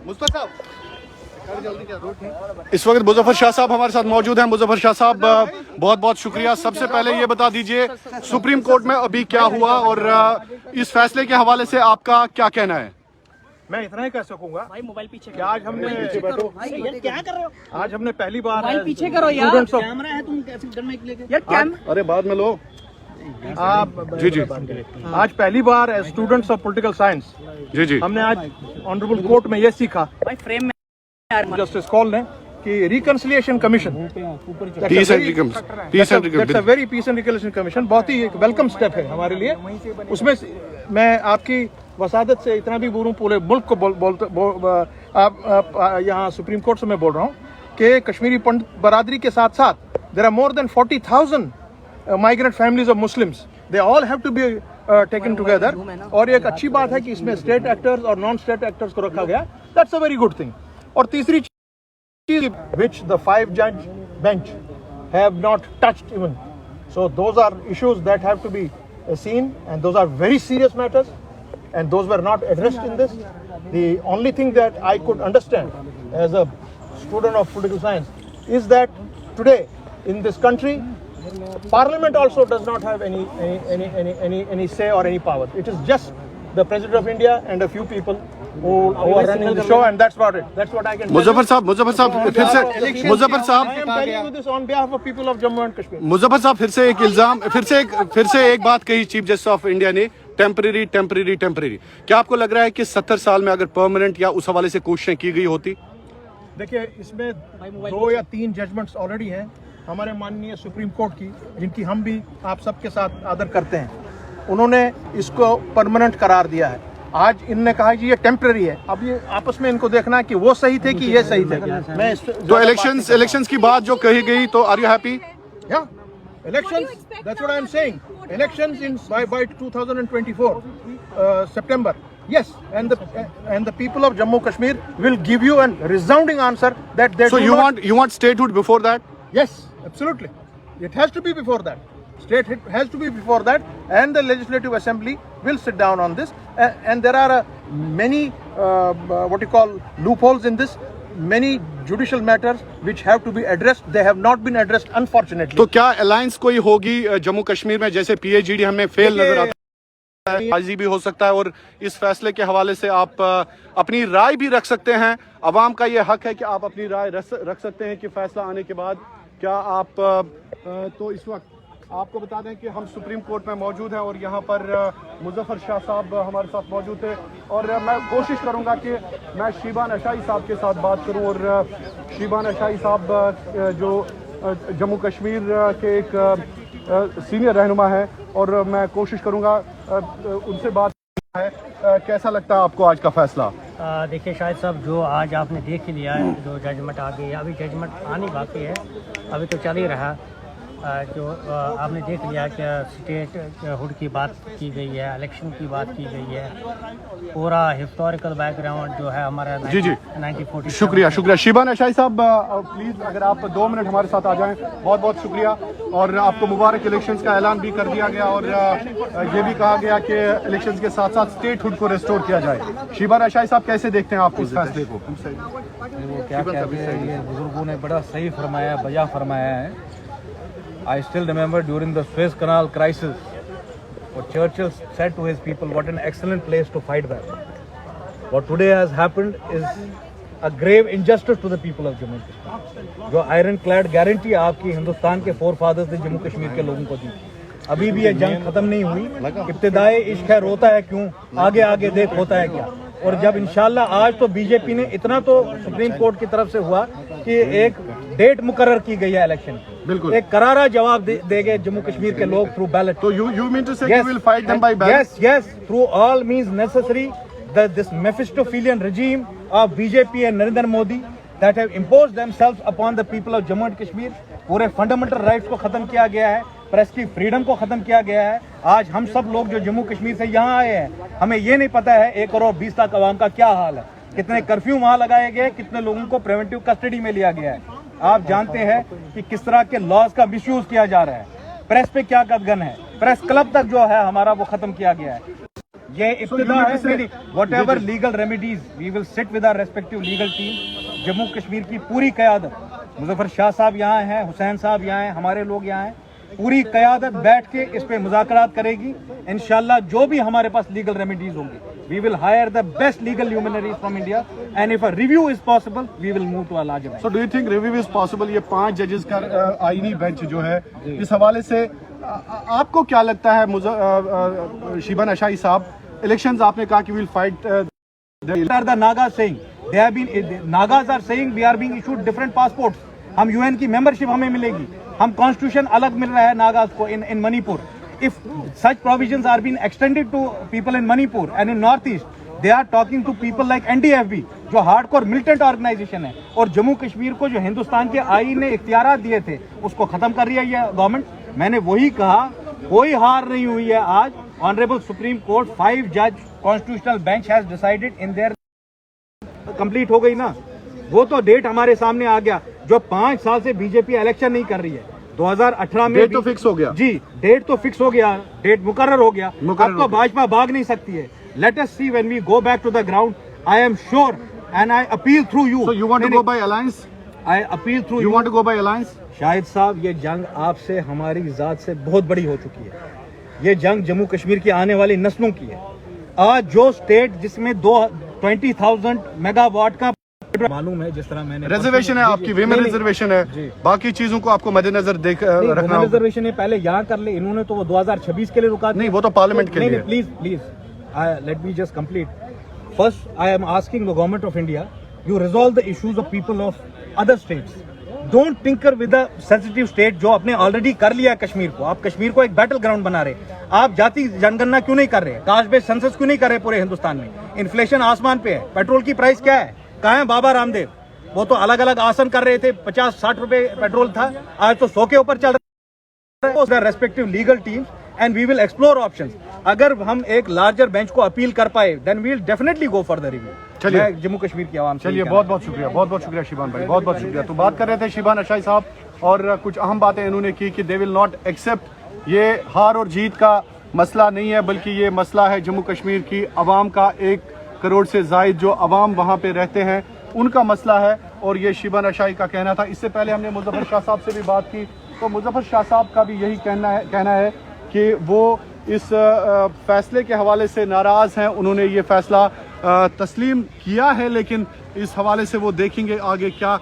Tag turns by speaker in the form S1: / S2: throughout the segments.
S1: मुस्तफा साहब, इस वक्त मुजफ्फर शाह साहब हमारे साथ मौजूद हैं। मुजफ्फर शाह साहब, बहुत बहुत शुक्रिया। सबसे पहले ये बता दीजिए सुप्रीम कोर्ट में अभी क्या हुआ और इस फैसले के हवाले से आपका क्या कहना है?
S2: मैं इतना ही कह सकूंगा
S3: भाई मोबाइल पीछे
S2: कि आज हमने
S3: यार क्या कर रहे हो?
S2: आज हमने पहली बार
S3: मोबाइल पीछे करो यार,
S2: स्टूडेंट्स ऑफ
S3: कैमरा है, तुम कैसे डर में लेके यार कैमरा।
S1: अरे बाद में लो।
S2: आप
S1: जी जी
S2: आज पहली बार as students of political science
S1: जी जी
S2: हमने आज ऑनरेबल कोर्ट में ये सीखा
S3: भाई फ्रेम में यार
S2: जस्टिस कॉल ने कि reconciliation commission
S1: peace and
S2: very peace and reconciliation commission बहुत ही एक वेलकम स्टेप है हमारे लिए। उसमें मैं आपकी वसादत से इतना भी बोलूं, पूरे मुल्क को यहाँ सुप्रीम कोर्ट से मैं बोल रहा हूँ कि कश्मीरी पंडित बरादरी के साथ साथ there are more than 40,000 migrant families of Muslims. They all have to be taken together. और एक अच्छी बात है कि इसमें स्टेट एक्टर्स और नॉन स्टेट एक्टर्स को रखा गया. That's a very good thing. और तीसरी चीज which the 5 judge bench have not touched even. So those are issues that have to be seen, and those are very serious matters, and those were not addressed in this. The only thing that I could understand as a student of political science is that today in this country Parliament also does not have any say or any power. It is just the President of India and a few people who are running the show, and that's about it. That's what I can tell you.
S1: Muzaffar साहब फिर से मुजफ्फर साहब
S2: I am telling you this on behalf of people of Jammu and Kashmir.
S1: Muzaffar साहब फिर से एक इल्जाम फिर से एक बात कही चीफ जस्टिस ऑफ इंडिया ने, टेम्परेरी। क्या आपको लग रहा है कि 70 साल में अगर परमानेंट या उस हवाले से कोशिशें की गई होती?
S2: देखिए, इसमें 2 या 3 जजमेंट्स ऑलरेडी हैं हमारे माननीय सुप्रीम कोर्ट की, जिनकी हम भी आप सबके साथ आदर करते हैं। उन्होंने इसको परमानेंट करार दिया है। आज इनने कहा कि ये टेम्पररी है। अब ये आपस में इनको देखना है कि वो सही थे कि ये सही थे। मैं
S1: तो इलेक्शंस की बात जो कही गई, तो आर यू हैप्पी?
S2: या elections, that's what I am saying. Elections in by 2024 September. Yes, and the people of Jammu Kashmir will give you a resounding answer that they
S1: So you want statehood before that?
S2: Yes, absolutely. It has to be before that. State has to be before that, and the Legislative Assembly will sit down on this. And there are many loopholes in this. Many judicial matters which have to be addressed. They have not been addressed, unfortunately.
S1: तो क्या alliance कोई होगी जम्मू कश्मीर में? जैसे PAGD हमें fail नजर आता है, बाजी भी हो सकता है, और इस फैसले के हवाले से आप अपनी राय भी रख सकते हैं। अवाम का ये हक है कि आप अपनी राय रख सकते हैं कि फैसला आने के बाद क्या आप तो इस वक्त आपको बता दें कि हम सुप्रीम कोर्ट में मौजूद हैं और यहाँ पर मुजफ्फर शाह साहब हमारे साथ मौजूद थे, और मैं कोशिश करूँगा कि मैं शीबान अशाई साहब के साथ बात करूँ। और शीबान अशाई साहब जो जम्मू कश्मीर के एक सीनियर रहनुमा है, और मैं कोशिश करूँगा उनसे बात है। कैसा लगता है आपको आज का फैसला?
S3: देखिए शाहिद साहब, जो आज आपने देख ही लिया है, जो जजमेंट आ गई है, अभी जजमेंट आनी बाकी है, अभी तो चल ही रहा। जो आपने देख लिया कि स्टेट हुड की बात की गई है, इलेक्शन की बात की गई है, पूरा हिस्टोरिकल बैकग्राउंड जो है हमारा
S1: जी
S3: 1940।
S1: शुक्रिया। शीबान अशाई साहब, प्लीज़ अगर आप 2 मिनट हमारे साथ आ जाएं। बहुत बहुत शुक्रिया। और आपको मुबारक, इलेक्शंस का ऐलान भी कर दिया गया, और ये भी कहा गया कि इलेक्शंस के साथ साथ स्टेट हुड को रिस्टोर किया जाए। शीबान अशाई साहब, कैसे देखते हैं आप इस फैसले को?
S4: वो क्या कहते हैं, ये बुजुर्गों ने बड़ा सही फरमाया, बजा फरमाया है। I still remember during the Suez Canal crisis, what Churchill said to his people, what an excellent place to fight back. What today has happened is a grave injustice to the people of Jammu and Kashmir. जो iron clad guarantee आपकी हिंदुस्तान के forefathers ने जम्मू कश्मीर के लोगों को दी, अभी भी ये जंग खत्म नहीं हुई। इब्तिदाई इश्क है, रोता है क्यों, आगे आगे देख होता है क्या। और जब इंशाल्लाह आज तो बीजेपी ने इतना तो सुप्रीम कोर्ट की तरफ से हुआ कि एक डेट मुकर्रर की गई है इलेक्शन की,
S1: बिल्कुल
S4: एक करारा जवाब देंगे जम्मू कश्मीर के लोग थ्रू बैलेट।
S1: तो you mean to say you will fight them by ballot?
S4: Yes, through all means necessary. This Mephistophelian regime of BJP and Narendra Modi that have imposed themselves upon the people of Jammu and Kashmir, पूरे fundamental rights को खत्म किया गया है, press की freedom को खत्म किया गया है। आज हम सब लोग जो जम्मू कश्मीर से यहाँ आए हैं, हमें ये नहीं पता है 1 करोड़ 20 लाख आवाम का क्या हाल है, कितने कर्फ्यू वहाँ लगाए गए, कितने लोगों को प्रिवेंटिव कस्टडी में लिया गया है। आप जानते हैं कि किस तरह के लॉज का मिसयूज किया जा रहा है, प्रेस पे क्या कदगन है, प्रेस क्लब तक जो है हमारा वो खत्म किया गया है। ये इब्तिदा है. Whatever legal remedies, we will sit with our respective legal team. Jammu Kashmir की पूरी क़यादत, मुज़फ़्फ़र शाह साहब यहाँ हैं, हुसैन साहब यहाँ हैं, हमारे लोग यहाँ हैं, पूरी क़यादत बैठ के इस पे मुज़ाकरात करेगी. इंशाल्लाह जो भी हमारे पास लीगल रेमेडीज होंगी, we will hire the best legal luminaries from India, and if a review is possible, we will move to a larger bench.
S1: So do you think review is possible? ये 5 जजेस का आईनी bench जो है, इस हवाले से आपको क्या लगता है शिबन अशाई साहब? इलेक्शंस आपने कहा कि we'll fight.
S4: Are the Nagas saying? They have been. Nagas are saying we are being issued different passports. हम UN की membership हमें मिलेगी. हम constitution अलग मिल रहा है Nagas को in Manipur. If such provisions are being extended to people in Manipur and in Northeast, they are talking to people like NDFB, जो hardcore militant organization है, और जम्मू कश्मीर को जो हिंदुस्तान के आईन ने इख्तियारात दिए थे, उसको खत्म कर रही है ये गवर्नमेंट. मैंने वही कहा, कोई हार नहीं हुई है आज. Honorable Supreme Court 5 judge constitutional bench has decided in their complete हो गई ना. वो तो डेट हमारे सामने आ गया. जो 5 साल से बीजेपी इलेक्शन नहीं कर रही है, 2018 में
S1: डेट तो फिक्स हो गया.
S4: जी, डेट तो फिक्स हो गया, डेट मुकर्रर हो गया. अब तो भाजपा भाग नहीं सकती है. Let us see when we go back to the ground. I am sure and I appeal through you.
S1: So you want to go by alliance?
S4: I appeal through you.
S1: You want to go by alliance?
S4: Shahid साहब, ये जंग आपसे हमारी ज़ात से बहुत बड़ी हो चुकी है. ये जंग जम्मू कश्मीर की आने वाली नस्लों की है. आज जो स्टेट जिसमें 20,000 मेगावाट का मालूम है, जिस तरह मैंने
S1: रिजर्वेशन है आपकी, विमेन रिजर्वेशन है, बाकी चीजों को आपको मद्देनजर देख रखना.
S4: रिजर्वेशन है पहले यहाँ कर ले. इन्होंने तो वो 2026 के लिए रुका.
S1: नहीं, वो तो पार्लियामेंट के लिए.
S4: Please let me just complete. First, I am asking the government of India, you resolve the issues of people of other states. Don't tinker with the sensitive state जो आपने ऑलरेडी कर लिया है कश्मीर को. आप कश्मीर को एक बैटल ग्राउंड बना रहे. आप जाति जनगणना क्यों नहीं कर रहे? कास्ट बेस्ड सेंसस क्यों नहीं कर रहे पूरे हिंदुस्तान में? इन्फ्लेशन आसमान पे है. पेट्रोल की प्राइस क्या है? कहाँ है बाबा रामदेव? वो तो अलग अलग आसन कर रहे थे. 50-60 रुपए पेट्रोल था, आज तो 100 के ऊपर चल रहा है. Respective legal teams and we will explore options. अगर हम एक लार्जर बेंच को अपील कर पाए, then we will definitely go for the review.
S1: चलिए,
S4: जम्मू कश्मीर की आवाम से
S1: चलिए, बहुत बहुत शुक्रिया शिबान भाई, बहुत बहुत शुक्रिया. तो बात कर रहे थे शिबान अशाई साहब, और कुछ अहम बातें इन्होंने की कि दे विल नॉट एक्सेप्ट. ये हार और जीत का मसला नहीं है, बल्कि ये मसला है जम्मू कश्मीर की अवाम का. 1 करोड़ से जायद जो अवाम वहाँ पे रहते हैं, उनका मसला है, और ये शिबान अशाई का कहना था. इससे पहले हमने मुज़फ़्फ़र शाह साहब से भी बात की, तो मुज़फ़्फ़र शाह साहब का भी यही कहना है कि वो इस फैसले के हवाले से नाराज़ हैं. उन्होंने ये फैसला तस्लीम किया है, लेकिन इस हवाले से वो देखेंगे आगे क्या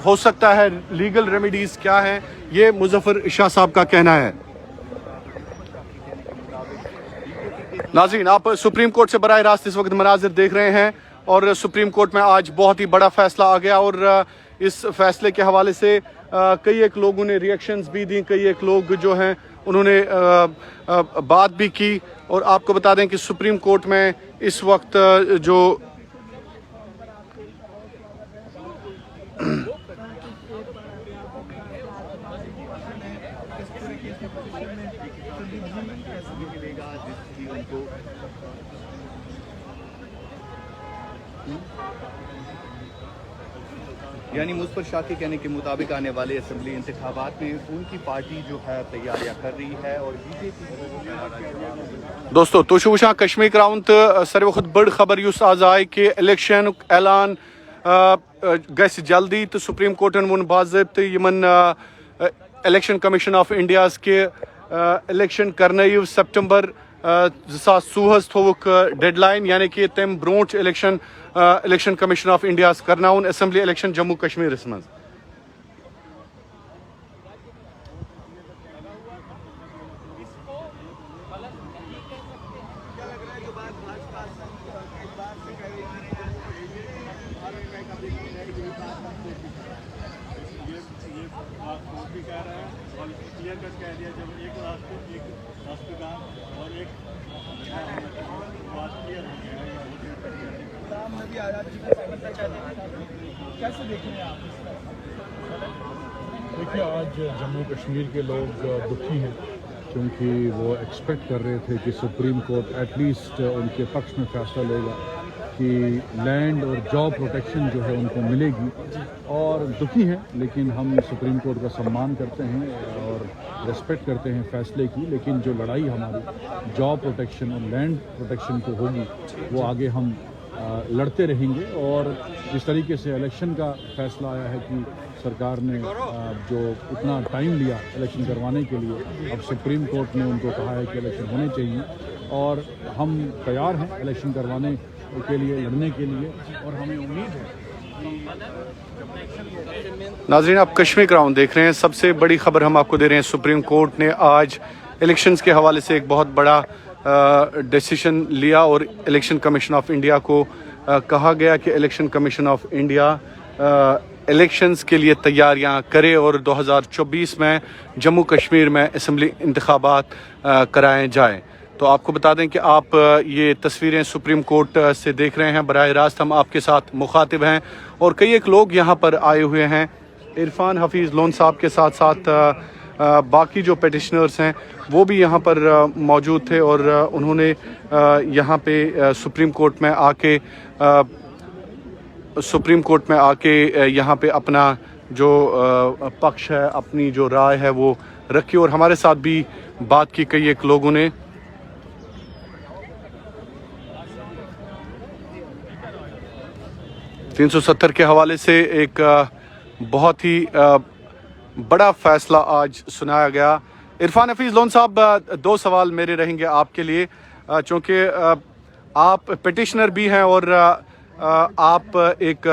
S1: हो सकता है, लीगल रेमेडीज़ क्या हैं. ये मुज़फ़्फ़र शाह साहब का कहना है. नाज़रीन, आप सुप्रीम कोर्ट से बराह रास्त इस वक्त मनाज़िर देख रहे हैं, और सुप्रीम कोर्ट में आज बहुत ही बड़ा फैसला आ गया, और इस फैसले के हवाले से कई एक लोगों ने रिएक्शंस भी दी, कई एक लोग जो हैं उन्होंने बात भी की. और आपको बता दें कि सुप्रीम कोर्ट में इस वक्त जो यानी मुज़फ़्फ़र शाह के कहने के मुताबिक आने वाले असेंबली इंतखाबात में उनकी पार्टी जो है तैयारियां कर रही है, और बीजेपी. दोस्तों, तो शुवशा कश्मीर क्राउंट सर्व खुद बड़ खबर युस आज आए कि इलेक्शन ऐलान गस जल्दी. तो सुप्रीम कोर्टन वोन बाज़ाब्त यमन इलेक्शन कमीशन ऑफ इंडिया के इलेक्शन करनयु सितंबर 2024 थोक डेडलाइन, यानी कि तम ब्रोट इलेक्शन कमीशन ऑफ इंडिया करनाउन असेंबली इलेक्शन जम्मू कश्मीर मज.
S5: देखिए, आज जम्मू कश्मीर के लोग दुखी हैं, क्योंकि वो एक्सपेक्ट कर रहे थे कि सुप्रीम कोर्ट एटलीस्ट उनके पक्ष में फैसला लेगा, कि लैंड और जॉब प्रोटेक्शन जो है उनको मिलेगी, और दुखी हैं, लेकिन हम सुप्रीम कोर्ट का सम्मान करते हैं और रेस्पेक्ट करते हैं फैसले की, लेकिन जो लड़ाई हमारी जॉब प्रोटेक्शन और लैंड प्रोटेक्शन को होगी वो आगे हम लड़ते रहेंगे। और जिस तरीके से इलेक्शन का फैसला आया है कि सरकार ने जो इतना टाइम लिया इलेक्शन करवाने के लिए, अब सुप्रीम कोर्ट ने उनको कहा है कि इलेक्शन होने चाहिए, और हम तैयार हैं इलेक्शन करवाने के लिए, लड़ने के लिए, और हमें उम्मीद है।
S1: नाज़रीन, आप कश्मीर ग्राउंड देख रहे हैं। सबसे बड़ी खबर हम आपको दे रहे हैं, सुप्रीम कोर्ट ने आज इलेक्शंस के हवाले से एक बहुत बड़ा डिसीजन लिया, और इलेक्शन कमीशन ऑफ इंडिया को कहा गया कि election commission of India elections के लिए तैयारियां करे और 2024 में जम्मू कश्मीर में असम्बली इंतखाबात कराए जाएं। तो आपको बता दें कि आप ये तस्वीरें सुप्रीम कोर्ट से देख रहे हैं। बराह रास्त हम आपके साथ मुखातिब हैं, और कई एक लोग यहाँ पर आए हुए हैं। इरफान हफीज़ लोन साहब के साथ साथ बाकी जो पेटिशनर्स हैं वो भी यहाँ पर मौजूद थे, और उन्होंने यहाँ पे सुप्रीम कोर्ट में आके यहाँ पे अपना जो पक्ष है, अपनी जो राय है वो रखी, और हमारे साथ भी बात की कई एक लोगों ने। तीन 370 के हवाले से एक बहुत ही बड़ा फैसला आज सुनाया गया। इरफान हफीज़ लोन साहब, दो सवाल मेरे रहेंगे आपके लिए, चूँकि आप पिटिशनर भी हैं और आप एक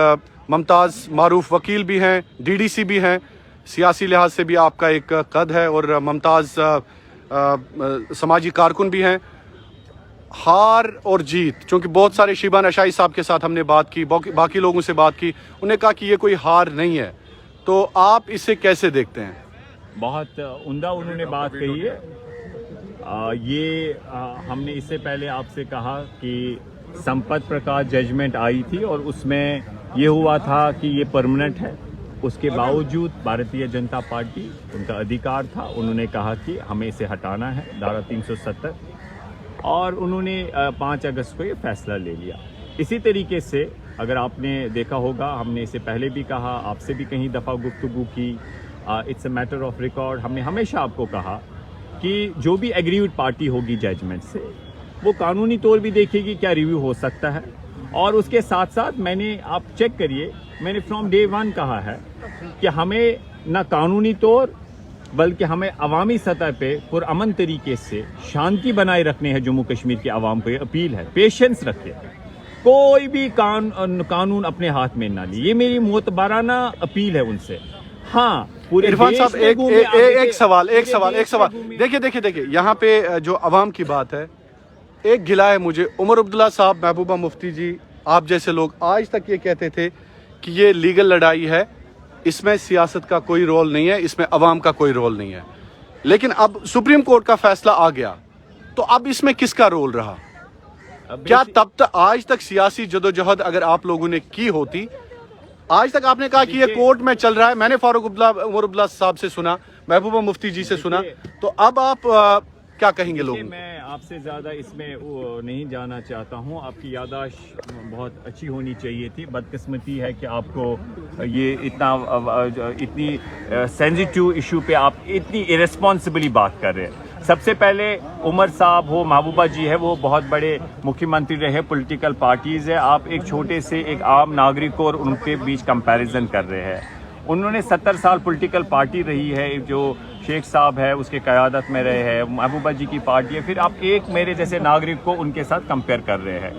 S1: मुमताज़ मारूफ वकील भी हैं, डीडीसी भी हैं, सियासी लिहाज से भी आपका एक कद है, और मुमताज़ समाजी कारकुन भी हैं। हार और जीत, चूँकि बहुत सारे शिबान अशाई साहब के साथ हमने बात की, बाकी लोगों से बात की, उन्हें कहा कि ये कोई हार नहीं है, तो आप इसे कैसे देखते हैं?
S6: बहुत उम्दा उन्होंने बात कही है। हमने इससे पहले आपसे कहा कि संपत प्रकाश जजमेंट आई थी और उसमें ये हुआ था कि ये परमानेंट है। उसके बावजूद भारतीय जनता पार्टी, उनका अधिकार था, उन्होंने कहा कि हमें इसे हटाना है, धारा 370, और उन्होंने 5 अगस्त को ये फैसला ले लिया। इसी तरीके से अगर आपने देखा होगा, हमने इससे पहले भी कहा, आपसे भी कई दफ़ा गुफ्तगू की, it's a matter of record. हमने हमेशा आपको कहा कि जो भी एग्रीड पार्टी होगी जजमेंट से, वो कानूनी तौर भी देखेगी क्या रिव्यू हो सकता है, और उसके साथ साथ आप चेक करिए, मैंने फ्रॉम डे 1 कहा है कि हमें न कानूनी तौर बल्कि हमें अवामी सतह पे पुरअमन तरीके से शांति बनाए रखने हैं। जम्मू कश्मीर की आवाम को ये अपील है, पेशेंस रखें, कोई भी कानून अपने हाथ में ना लिए, ये मेरी मोतबराना अपील है उनसे। हाँ, पूरे
S1: इरफान साहब, एक सवाल देखिए यहाँ पे जो अवाम की बात है, एक गिला है मुझे, उमर अब्दुल्ला साहब, महबूबा मुफ्ती जी, आप जैसे लोग आज तक ये कहते थे कि ये लीगल लड़ाई है, इसमें सियासत का कोई रोल नहीं है, इसमें अवाम का कोई रोल नहीं है, लेकिन अब सुप्रीम कोर्ट का फैसला आ गया, तो अब इसमें किसका रोल रहा? क्या तब तक आज तक सियासी जदोजहद अगर आप लोगों ने की होती, आज तक आपने कहा कि ये कोर्ट में चल रहा है, मैंने फारूक उमर अब्दुल्ला साहब से सुना, महबूबा मुफ्ती जी से सुना, तो अब आप क्या कहेंगे लोग?
S6: मैं आपसे ज़्यादा इसमें नहीं जाना चाहता हूँ, आपकी याददाश्त बहुत अच्छी होनी चाहिए थी। बदकिस्मती है कि आपको ये इतनी सेंसिटिव इशू पे आप इतनी इरेस्पॉन्सिबली बात कर रहे हैं। सबसे पहले उमर साहब हो, महबूबा जी है, वो बहुत बड़े मुख्यमंत्री रहे, पॉलिटिकल पार्टीज़ है, आप एक छोटे से एक आम नागरिक को और उनके बीच कंपैरिजन कर रहे हैं। उन्होंने 70 साल पॉलिटिकल पार्टी रही है, जो शेख साहब है उसके क़यादत में रहे हैं, महबूबा जी की पार्टी है, फिर आप एक मेरे जैसे नागरिक को उनके साथ कंपेयर कर रहे हैं,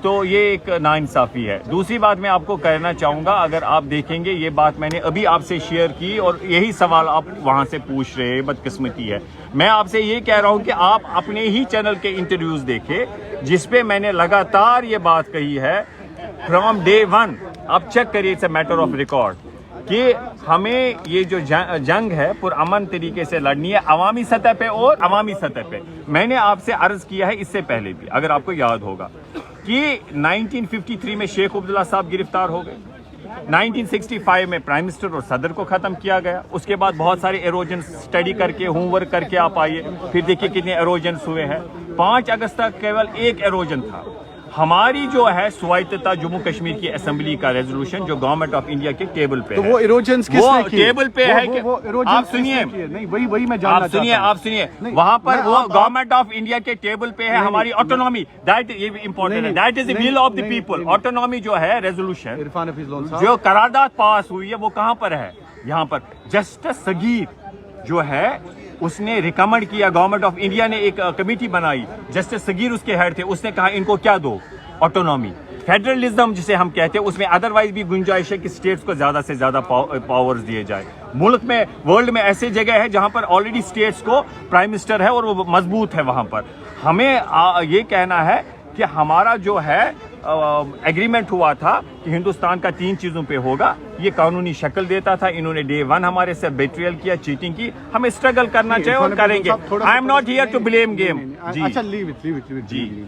S6: तो ये एक नाइंसाफ़ी है। दूसरी बात मैं आपको कहना चाहूँगा, अगर आप देखेंगे ये बात मैंने अभी आपसे शेयर की और यही सवाल आप वहाँ से पूछ रहे हैं, बदकिस्मती है। मैं आपसे ये कह रहा हूँ कि आप अपने ही चैनल के इंटरव्यूज़ देखें जिसपे मैंने लगातार ये बात कही है फ्रॉम डे 1। आप चेक करिए, it's a matter of record कि हमें ये जो जंग है पुरअमन तरीके से लड़नी है, अवामी सतह पे और अवामी सतह पे। मैंने आपसे अर्ज़ किया है इससे पहले भी, अगर आपको याद होगा, कि 1953 में शेख अब्दुल्ला साहब गिरफ्तार हो गए, 1965 में प्राइम मिनिस्टर और सदर को ख़त्म किया गया, उसके बाद बहुत सारे एरोजन स्टडी करके, होमवर्क करके आप आइए, फिर देखिए कितने एरोजन्स हुए हैं। 5 अगस्त तक केवल एक एरोजन था। ہماری جو ہے سوائتتا جموں کشمیر کی اسمبلی کا ریزولوشن جو گورنمنٹ آف انڈیا کے ٹیبل پہ
S1: تو
S6: ہے
S1: وہ ایروجنس کس نے کی؟
S6: ٹیبل پہ ہے کہ آپ سنیے
S1: نہیں وہی میں جاننا چاہتا ہوں.
S6: آپ سنیے وہاں پر وہ گورنمنٹ آف انڈیا کے ٹیبل پہ ہے ہماری آٹونومی دیٹ امپورٹنٹ ہے that is the will of the people. Autonomy جو ہے ریزولوشن
S1: عرفان حفیظ لون صاحب
S6: جو قرارداد پاس ہوئی ہے وہ کہاں پر ہے؟ یہاں پر جسٹس سگیر جو ہے اس نے ریکمنڈ کیا, گورنمنٹ آف انڈیا نے ایک کمیٹی بنائی, جسٹس سگیر اس کے ہیڈ تھے, اس نے کہا ان کو کیا دو, آٹونومی. فیڈرلزم جسے ہم کہتے ہیں اس میں ادروائز بھی گنجائش ہے کہ اسٹیٹس کو زیادہ سے زیادہ پاورز دیے جائے. ملک میں ورلڈ میں ایسی جگہ ہے جہاں پر آلریڈی اسٹیٹس کو پرائم منسٹر ہے اور وہ مضبوط ہے. وہاں پر ہمیں یہ کہنا ہے کہ ہمارا جو ہے ایگریمنٹ ہوا تھا کہ ہندوستان کا 3 چیزوں پہ ہوگا, یہ قانونی شکل دیتا تھا. انہوں نے ڈے 1 ہمارے سے بیٹریل کیا, چیٹنگ کی. ہمیں اسٹرگل کرنا چاہیے اور کریں گے. I am not here to blame game.
S1: اچھا لیو اٹ
S6: جی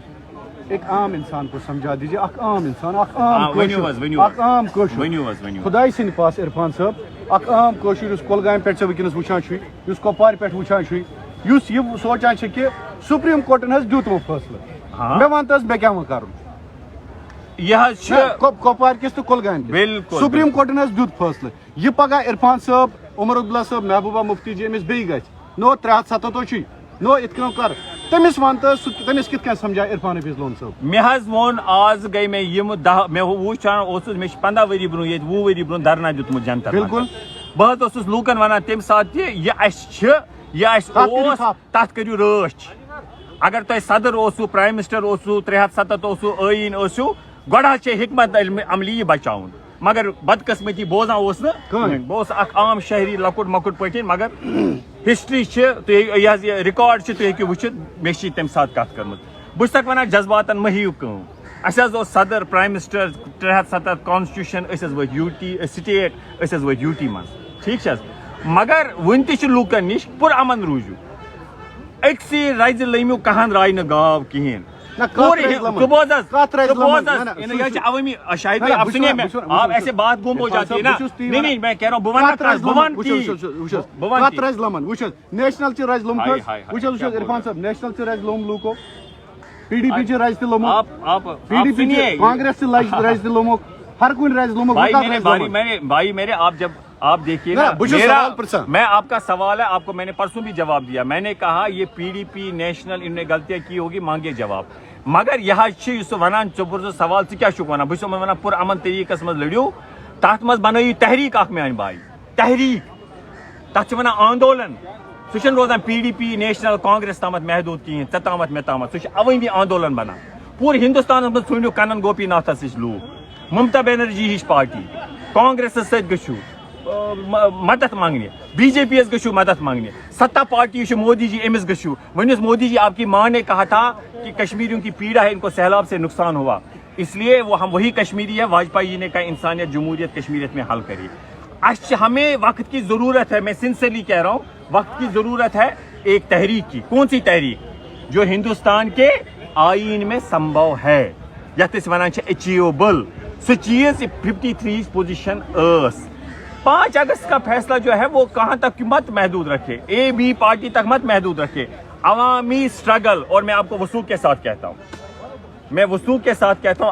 S1: ایک عام انسان کو سمجھا دیجیے, اخ عام انسان, اخ عام کوشش خدائی سن پاس عرفان صاحب, اخ عام کوشش اس کولگام پہ ونکس وچان اس کپوار پہ وچان اس یہ سوچان کہ سپریم کورٹن حظ دیت وہ فیصلہ, مے ون تس بے کیا کرن
S6: یہ
S1: کپوار کس تو کولگام
S6: بالکل
S1: سپریم کورٹن حظ دیت فیصلہ. یہ پگہ عرفان صاحب, عمر عبداللہ صاحب, محبوبہ مفتی جی امس بیٚیہِ گژھِ نو 377 نو ات کنو کر تمس ون تمس کت کن سمجھا عرفان حفیظ لون صاحب.
S6: مے حظ وون آز گئی میں یم 10 میں وچان اوسس مے 15 ؤری برون یہ 20 ؤری برون دھرنا دیتمت جنتر.
S1: بالکل
S6: بہت اوسس لوکن ونان تم سات یہ اس اوس تات کریو رٲچھ. اگر تہ صدر اوسو, پرائم منسٹر اوسو, 370 اوسو, ٲیٖن اوسو, گۄڈٕ حظ چھِ حکمت عملی بچاؤن. مگر بدقسمتی بوزان اوس نہٕ بہٕ اوسُس اکھ عام شہری لۄکُٹ مۄکُٹ پٲٹھۍ. مگر ہسٹری یہ ریکارڈ تُہۍ ہیٚکِو وٕچھِتھ مےٚ چھِ تمہِ ساتہٕ کتھ کٔرمٕژ. بہٕ چھُس تۄہہِ ونان جذباتن مہ ہیٚیِو کٲم. اَسہِ حظ اوس صدر, پرائم منسٹر, 370 کانسٹیوشن, أسۍ حظ وٲتۍ یوٗٹی سٹیٹ, أسۍ حظ وٲتۍ یوٗٹی منٛز, ٹھیٖک چھِ حظ. مگر وُنہِ تہِ چھِ لوٗکن نِش پُرامن روٗزِو. أکسٕے رزِ لٔمِو کہن راے نہٕ گاو کِہیٖنۍ. عوامی شاید آپ سنیے, میں آپ ایسے بات گم ہو جاتی ہے نا. نہیں میں کہہ رہا ہوں
S1: نیشنل چ رز لوم عرفان صاحب, نیشنل چ رز لوم لوکو, پی ڈی پی چ رز تہ لومو, پی ڈی پی کانگریس چ رز تہ لومو, ہر کن رز لومو.
S6: بھائی میرے آپ جب آپ دیکھیے نا, میں آپ کا سوال ہے, آپ کو میں نے پرسوں بھی جواب دیا. میں نے کہا یہ پی ڈی پی نیشنل انہوں نے غلطیاں کی ہوگی, مانگے جواب. مگر یہ ونان ژٕ سوال ژٕ کیٛاہ چھُکھ ونان, بہٕ چھُس ونان پُر امن طریقس منٛز لٔڑِو, تتھ منٛز بنٲیِو تحریٖک اکھ میٛانہِ بھاے, تحریٖک, تتھ چھِ ونان آندولن. سُہ چھُنہٕ روزان P D P national Congress تامتھ محدوٗد کِہیٖنۍ, ژےٚ تامتھ مےٚ تامتھ, سُہ چھُ عوٲمی آندولن بنان. پوٗرٕ ہندوستانس منٛز ژھٲنڈِو کنن گوپی ناتھس ہِش لوٗکھ, ممتا بنرجی ہِش پارٹی, کانگریسس سۭتۍ گٔژھِو مدد مانگنے, بی جے پی یس گژھو مدد مانگنے, ستا پارٹی چھُ مودی جی امس گژھو. ونیس مودی جی آپ کی ماں نے کہا تھا کہ کشمیریوں کی پیڑا ہے, ان کو سیلاب سے نقصان ہوا, اس لیے وہ ہم وہی کشمیری ہے. واجپئی جی نے کہا انسانیت جمہوریت کشمیریت میں حل کری. ہمیں وقت کی ضرورت ہے, میں سنسرلی کہہ رہا ہوں, وقت کی ضرورت ہے ایک تحریک کی. کون سی تحریک؟ جو ہندوستان کے آئین میں سمبھو ہے, یتھ أسۍ ونان چھِ اچیوبل. سُہ چیز 53 پوزیشن ٲس. 5 اگست کا فیصلہ جو ہے وہ کہاں تک مت محدود رکھے, اے بی پارٹی تک مت محدود رکھے. عوامی اسٹرگل, اور میں آپ کو وثوق کے ساتھ کہتا ہوں,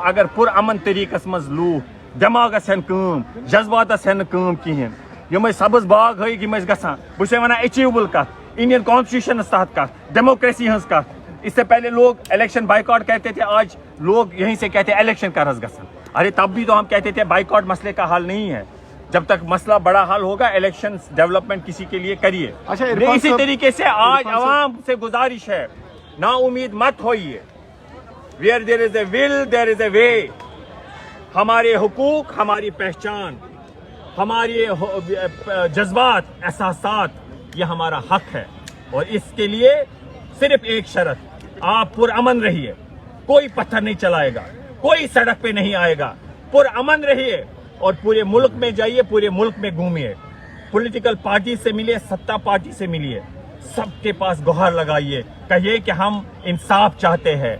S6: اگر پر امن طریقس مز لوگ دماغس ہن کٲم, جذباتس ہن کٲم کہین, یم سبز باغ ہٲیِکھ یم گژھان. بہٕ چھُسے ونان اچیوبل کتھ, انڈین کانسٹیٹیوشنس تحت کتھ, ڈیموکریسی ہنز کتھ. اس سے پہلے لوگ الیکشن بائیکاٹ کہتے تھے, آج لوگ یہیں سے کہتے ہیں الیکشن کر حظ گژھن. ارے تب بھی تو ہم کہتے تھے بائیکاٹ مسئلے کا حل نہیں ہے, جب تک مسئلہ بڑا حل ہوگا الیکشن ڈیولپمنٹ کسی کے لیے کریے. اسی طریقے سے آج عوام سے گزارش ہے, نا امید مت ہوئیے. ویئر دیر از اے ول دیر از اے وے. ہمارے حقوق, ہماری پہچان, ہمارے جذبات, احساسات, یہ ہمارا حق ہے. اور اس کے لیے صرف ایک شرط, آپ پر امن رہیے, کوئی پتھر نہیں چلائے گا, کوئی سڑک پہ نہیں آئے گا, پر امن رہیے. اور پورے ملک میں جائیے, پورے ملک میں گھومیے, پولیٹیکل پارٹی سے ملیے, ستا پارٹی سے ملیے, سب کے پاس گہار لگائیے, کہیے کہ ہم انصاف چاہتے ہیں,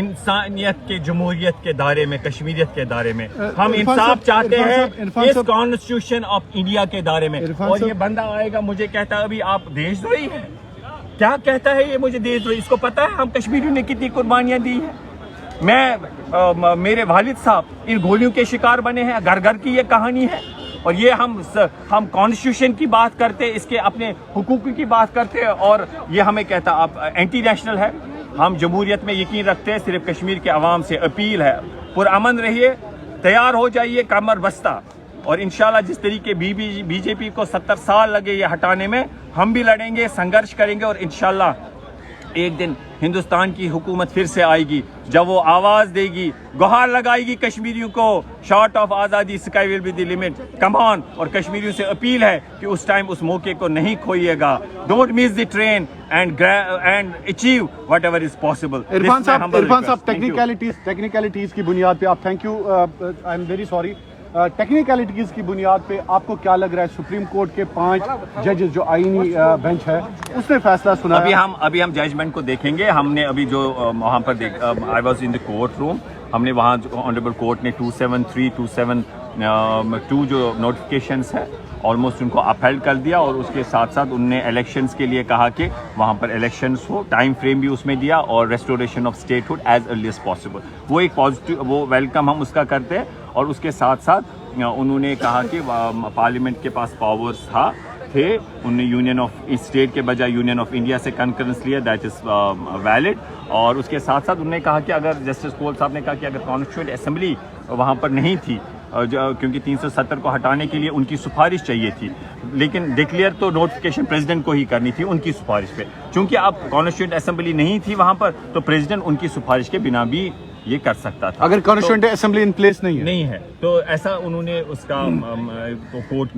S6: انسانیت کے, جمہوریت کے دائرے میں, کشمیریت کے دائرے میں ہم انصاف چاہتے ہیں, اس کانسٹیٹیوشن آف انڈیا کے دائرے میں. اور یہ بندہ آئے گا مجھے کہتا ہے ابھی آپ دیش دروہی ہیں, کیا کہتا ہے یہ مجھے دیش دروہی؟ اس کو پتا ہے ہم کشمیریوں نے کتنی قربانیاں دی ہیں. میں میرے والد صاحب ان گولیوں کے شکار بنے ہیں, گھر گھر کی یہ کہانی ہے. اور یہ ہم کانسٹیٹیوشن کی بات کرتے, اس کے اپنے حقوق کی بات کرتے, اور یہ ہمیں کہتا آپ اینٹی نیشنل ہے. ہم جمہوریت میں یقین رکھتے ہیں, صرف کشمیر کے عوام سے اپیل ہے, پرامن رہیے, تیار ہو جائیے کمر بستہ, اور انشاءاللہ جس طریقے بی جے پی کو 70 سال لگے یہ ہٹانے میں, ہم بھی لڑیں گے, سنگھرش کریں گے, اور انشاءاللہ ایک دن ہندوستان کی حکومت پھر سے آئے گی جب وہ آواز دے گی, گہار لگائے گی کشمیریوں کو, شارٹ آف آزادی sky will be the limit, come on. اور کشمیریوں سے اپیل ہے کہ اس ٹائم اس موقع کو نہیں کھوئیے گا. Don't miss the train and achieve whatever is possible.
S1: Irfan صاحب ٹیکنیکلٹیز کی بنیاد پہ آپ, thank you, I am very sorry, technicalities کی بنیاد پہ آپ کو کیا لگ رہا ہے سپریم کورٹ کے 5 ججز جو آئینی بینچ ہے اس نے فیصلہ سنایا؟
S6: ابھی ہم ججمنٹ کو دیکھیں گے. ہم نے ابھی جو وہاں پر I was in the court روم, ہم نے وہاں آنریبل کورٹ نے 273 272 جو نوٹیفکیشنس ہے آلموسٹ ان کو اپہیلڈ کر دیا, اور اس کے ساتھ ساتھ انہوں نے الیکشنز کے لیے کہا کہ وہاں پر الیکشنز ہو, ٹائم فریم بھی اس میں دیا, اور restoration of statehood as early as possible. وہ ایک پازیٹیو, وہ ویلکم ہم اس کا کرتے ہیں. اور اس کے ساتھ ساتھ انہوں نے کہا کہ پارلیمنٹ کے پاس پاورز تھے, انہوں نے یونین آف اسٹیٹ کے بجائے یونین آف انڈیا سے کنکرنس لیا, دیٹ از ویلڈ. اور اس کے ساتھ ساتھ انہوں نے کہا کہ اگر جسٹس کول صاحب نے کہا کہ اگر کانسٹیٹیوئنٹ اسمبلی وہاں پر نہیں تھی, کیونکہ 370 کو ہٹانے کے لیے ان کی سفارش چاہیے تھی, لیکن ڈکلیئر تو نوٹیفکیشن پریزیڈنٹ کو ہی کرنی تھی ان کی سفارش پہ. چونکہ اب کانسٹیٹیوئنٹ اسمبلی نہیں تھی وہاں پر, تو پریزیڈنٹ ان کی سفارش کے بنا بھی یہ کر سکتا تھا.
S1: اگر کانسٹیٹیوئنٹ اسمبلی ان پلیس نہیں
S6: ہے تو ایسا انہوں نے اس کا کورٹ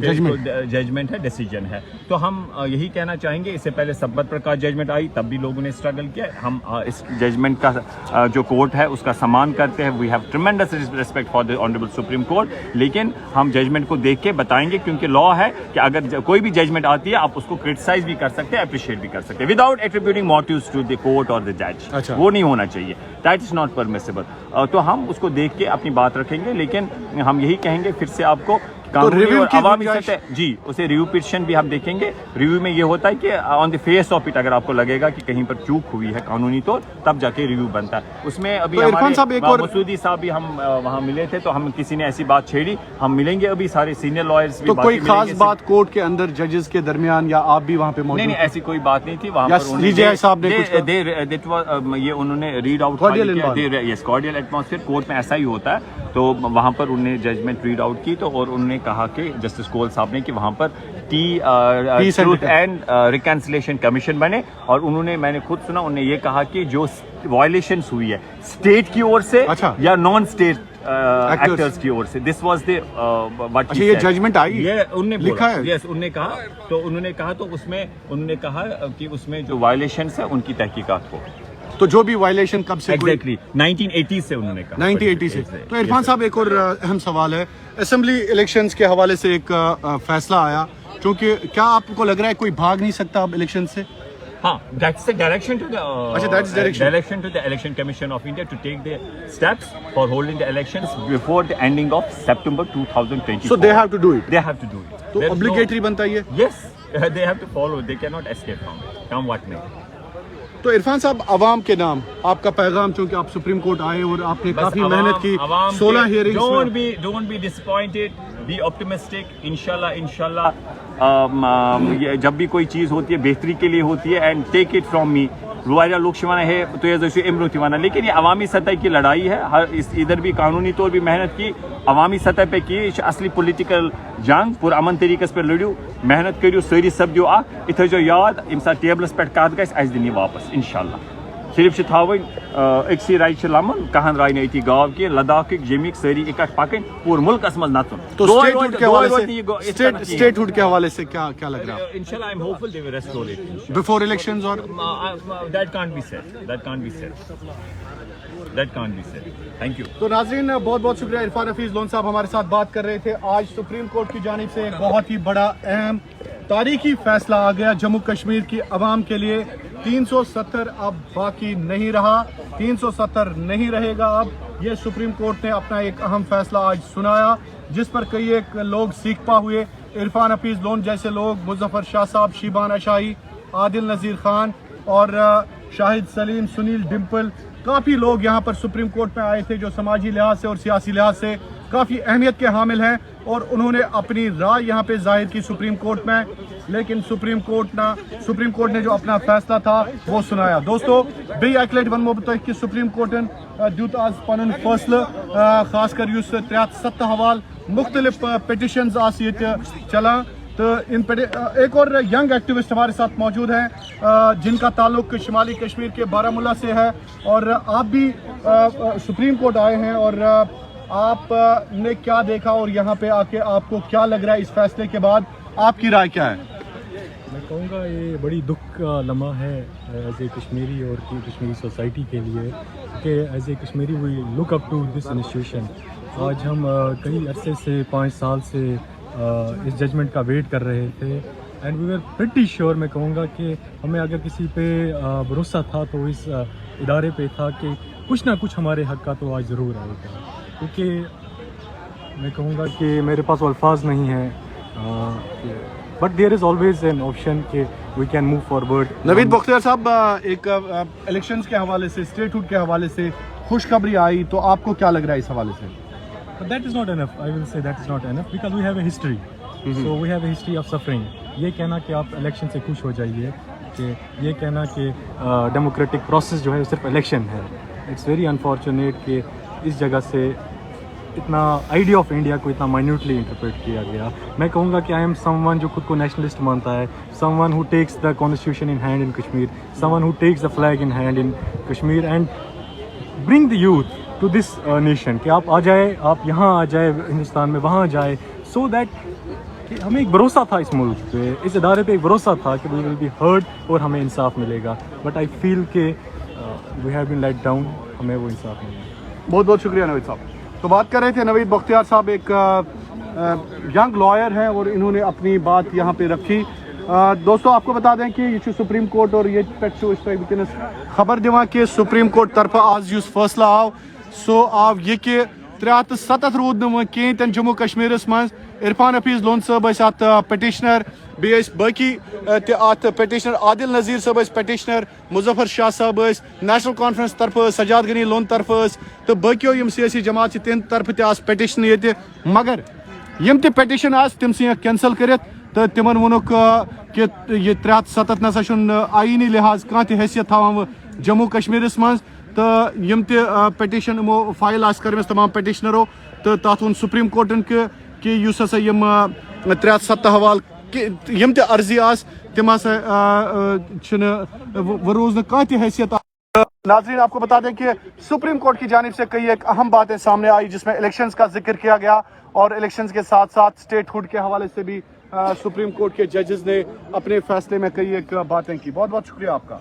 S6: ججمنٹ ہے, ڈیسیجن ہے. تو ہم یہی کہنا چاہیں گے, اس سے پہلے سبت پرکاش ججمنٹ آئی تب بھی لوگوں نے اسٹرگل کیا. ہم اس ججمنٹ کا جو کورٹ ہے اس کا سمان کرتے ہیں. We have tremendous respect for the honourable Supreme Court, لیکن ہم ججمنٹ کو دیکھ کے بتائیں گے, کیونکہ لا ہے کہ اگر کوئی بھی ججمنٹ آتی ہے آپ اس کو کرٹیسائز بھی کر سکتے ہیں, اپریشیٹ بھی کر سکتے ہیں, without attributing motives to the court اور دی جج. وہ نہیں ہونا چاہیے, دیٹ از ناٹ پرمیسیبل. تو ہم اس کو دیکھ کے اپنی بات رکھیں گے, لیکن ہم یہی کہیں گے پھر سے آپ کو قانونی اور عوامی سطح, جی اسے ریویو پٹیشن بھی ہم دیکھیں گے. ریویو میں یہ ہوتا ہے کہ آن دی فیس آف اٹ اگر آپ کو لگے گا کہ کہیں پر چوک ہوئی ہے قانونی طور, تب جا کے ریویو بنتا ہے. اس میں ابھی ہمارے مسعودی صاحب بھی ہم وہاں ملے تھے, تو ہم کسی نے ایسی بات چھیڑی, ہم ملیں گے ابھی سارے سینئر لائرز بھی.
S1: تو کوئی خاص بات کورٹ کے اندر ججز کے درمیان یا آپ بھی وہاں پہ موجود؟
S6: نہیں, ایسی کوئی بات نہیں تھی وہاں پر. یہ انہوں نے ریڈ آؤٹ کارڈیل ایٹماسفیئر, کورٹ میں ایسا ہی ہوتا ہے, تو وہاں پر انہوں نے ججمنٹ ریڈ آؤٹ کی, تو اور انہوں نے کہا کہ جسٹس کول صاحب نے کہ وہاں پر ٹروتھ اینڈ ریکنسلیشن کمیشن بنے. اور انہوں نے, میں نے خود سنا, انہوں نے یہ کہا کہ جو وائلیشنس ہوئی ہے اسٹیٹ کی اور سے یا نان اسٹیٹ ایکٹرز کی اور سے, دس واز دی واٹ
S1: یہ ججمنٹ آئی,
S6: یہ انہوں نے
S1: لکھا ہے,
S6: یس انہوں نے کہا. تو انہوں نے کہا, تو اس میں انہوں نے کہا کہ اس میں جو وائلیشنس ہے ان کی تحقیقات ہو.
S1: تو جو بھی وائلیشن کب سے,
S6: ایگزیکٹلی 1980 سے انہوں نے کہا,
S1: 1980 سے. تو عرفان صاحب ایک اور اہم سوال ہے, اسمبلی الیکشنز کے حوالے سے ایک فیصلہ آیا, کیونکہ کیا آپ کو لگ رہا ہے کوئی بھاگ نہیں سکتا اب الیکشن سے؟
S6: ہاں, that's the direction to the direction to the Election Commission of India to take the steps for holding the elections before the ending of September 2024.
S1: So they have to do it.
S6: They have to do it.
S1: تو obligatory بنتا ہے یہ?
S6: Yes, they have to follow. They cannot escape from it. Come what may.
S1: تو عرفان صاحب, عوام کے نام آپ کا پیغام, چونکہ آپ سپریم کورٹ آئے اور آپ نے کافی محنت کی, 16 ہیئرنگز میں.
S6: Don't be disappointed. Be optimistic. Inshallah. جب بھی کوئی چیز ہوتی ہے بہتری کے لیے ہوتی ہے, and take it from me, روایہ لوک شیوانا ہے تو یہ امرو تیوانا. لیکن یہ عوامی سطح کی لڑائی ہے, ادھر بھی قانونی طور بھی محنت کی, عوامی سطح پہ کی, اصلی پولیٹیکل جنگ پر امن طریقے پہ لڑیو, محنت کریو, ساری سپدیو اتھے جو یاد ام سات ٹیبلس پہ کت گژھِ اَسہِ دِنۍ یہِ واپس انشاءاللہ. صرف تھاوٕنۍ أکسٕے راے چھِ لمن, کہن راے نہٕ أتی گاو کینٛہہ, لداخٕکۍ جیمِکۍ سٲری اکٹھ پکٕنۍ, پوٗرٕ مُلکس منٛز نژُن.
S1: تو اسٹیٹ ہوڈ کے حوالے سے کیا لگ رہا ہے؟
S6: انشاءاللہ I am hopeful they will restore it
S1: before elections, اور
S6: that can't be said, that can't be said. Thank you.
S1: تو ناظرین, بہت بہت شکریہ. عرفان حفیظ لون صاحب ہمارے ساتھ بات کر رہے تھے. آج سپریم کورٹ کی جانب سے ایک بہت ہی بڑا اہم تاریخی فیصلہ آ گیا جموں کشمیر کی عوام کے لیے. 370 اب باقی نہیں رہا, 370 نہیں رہے گا اب. یہ سپریم کورٹ نے اپنا ایک اہم فیصلہ آج سنایا, جس پر کئی ایک لوگ سیکھپا ہوئے. عرفان حفیظ لون جیسے لوگ, مظفر شاہ صاحب, شیبانہ شاہی, عادل نذیر خان اور شاہد سلیم, سنیل ڈمپل, काफ़ी लोग यहाँ पर सुप्रीम कोर्ट में आए थे जो समाजी लिहाज से और सियासी लिहाज से काफ़ी अहमियत के हामिल हैं और उन्होंने अपनी राय यहाँ पे जाहिर की सुप्रीम कोर्ट में, लेकिन सुप्रीम कोर्ट ने जो अपना फैसला था वो सुनाया। दोस्तों बे अक लटि वनमो बह कि सुप्रीम कोर्टन दित आज पनुन फैसला, खास कर युस 307 हवाल मुख्तलिफ पिटिशंस आस ये चलान। तो इन एक और यंग एक्टिविस्ट हमारे साथ मौजूद हैं जिनका ताल्लुक शिमाली कश्मीर के बारामूला से है, और आप भी सुप्रीम कोर्ट आए हैं, और आपने क्या देखा और यहाँ पे आके आपको क्या लग रहा है इस फैसले के बाद, आपकी राय क्या है?
S7: मैं कहूँगा ये बड़ी दुख का लम्हा है एज ए कश्मीरी और कश्मीरी सोसाइटी के लिए कि as a Kashmiri we look up to this institution. आज हम कई अरसे से 5 साल से इस जजमेंट का वेट कर रहे थे and we were pretty sure, मैं कहूँगा कि हमें अगर किसी पे भरोसा था तो इस इदारे पे था कि कुछ ना कुछ हमारे हक़ का तो आज ज़रूर आएगा, क्योंकि मैं कहूँगा कि मेरे पास अल्फाज नहीं है, but there is always an option कि we can move forward.
S1: Naveed Bakhtiar साहब, एक इलेक्शंस के हवाले से, स्टेटहुड के हवाले से खुशखबरी आई, तो आपको क्या लग रहा है इस हवाले से?
S7: But that is not enough. I will say that is not enough because we have a history. So we have a history of suffering. ये कहना कि आप इलेक्शन से खुश हो जाइए, कि ये कहना कि डेमोक्रेटिक प्रोसेस जो है सिर्फ इलेक्शन है, इट्स वेरी अनफॉर्चुनेट कि इस जगह से इतना आइडिया ऑफ इंडिया को इतना माइन्यूटली इंटरप्रेट किया गया। मैं कहूँगा कि आई एम समवन जो खुद को नेशनलिस्ट मानता है, someone who takes the constitution in hand in Kashmir, someone who takes the flag in hand in Kashmir and bring the youth to this nation, कि आप आ जाए, आप यहाँ आ जाए हिंदुस्तान में, वहाँ जाए, सो दैट कि हमें एक भरोसा था इस मुल्क पे, इस इदारे पे एक भरोसा था कि वी विल बी हर्ड और हमें इंसाफ मिलेगा, बट आई फील कि we have been let down, हमें वो इंसाफ नहीं है।
S1: बहुत बहुत शुक्रिया नवीद साहब। तो बात कर रहे थे नवीद बख्तियार साहब, एक यंग लॉयर हैं और इन्होंने अपनी बात यहाँ पे रखी। दोस्तों आपको बता दें कि ये सुप्रीम कोर्ट और ये पे खबर दिवा कि सुप्रीम कोर्ट तरफ आज युस फैसला आव सो आव ये कि 307 रूद कहीं तन जम्मू कश्मीर मं। इरफान हफीज लोन साहब अत पिटिशनर, बे बाकी अत पिटिशनर आदिल नज़ीर साहब पिटिशनर, मुजफ्फर शाह साहब नेशनल कॉन्फ्रेंस तरफ, सजाद गनी लोन तरफ तो बाकियों यम सियासी जमात तिहद तरफ पिटिशन ये, मगर यम त पिटिशन तम कैंसल कर तो तिमन वोनुक कि ये 307 नसा आईनी लिहाज कह हैसियत थवान जम्मू कश्मीर मं, तो यम पिटिशन यमो फाइल कर तमाम पिटिशनरों, तो तथ वो सुप्रीम कोर्टन कि युस हसा यम 307 हवाल यम अर्जी आस तिम हसा रोज कह हैसियत। नाज़रीन आपको बता दें कि सुप्रीम कोर्ट की जानिब से कई एक अहम बातें सामने आई, जिसमें इलेक्शंस का जिक्र किया गया और इलेक्शंस के साथ साथ स्टेटहुड के हवाले से भी सुप्रीम कोर्ट के जजेस ने अपने फैसले में कई एक बातें की। बहुत बहुत शुक्रिया आपका।